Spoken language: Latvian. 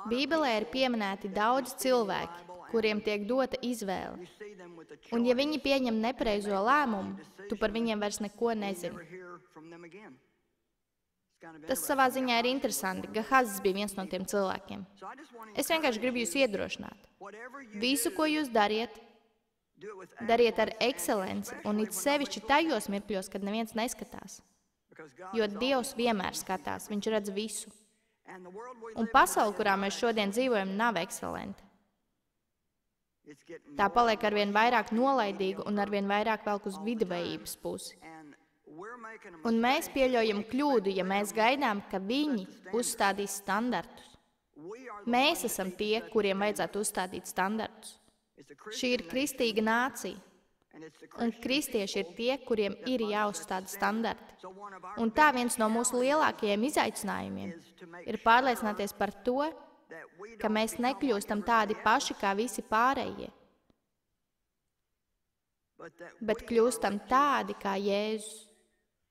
Bībelē ir pieminēti daudz cilvēki, kuriem tiek dota izvēle. Un ja viņi pieņem nepareizo lēmumu, tu par viņiem vairs neko nezini. Tas savā ziņā ir interesanti. Gehazis bija viens no tiem cilvēkiem. Es vienkārši gribu jūs iedrošināt. Visu, ko jūs dariet, dariet ar ekscelenci un it sevišķi tajos mirkļos, kad neviens neskatās. Jo Dievs vienmēr skatās, viņš redz visu. Un pasaule, kurā mēs šodien dzīvojam, nav ekscelenta. Tā paliek arvien vairāk nolaidīga un arvien vairāk velk uz viduvējības pusi. Un mēs pieļaujam kļūdu, ja mēs gaidām, ka viņi uzstādīs standartus. Mēs esam tie, kuriem vajadzētu uzstādīt standartus. Šī ir kristīga nācija. Un kristieši ir tie, kuriem ir jāuzstāda standarti. Un tā viens no mūsu lielākajiem izaicinājumiem ir pārliecināties par to, ka mēs nekļūstam tādi paši kā visi pārējie, bet kļūstam tādi kā Jēzus.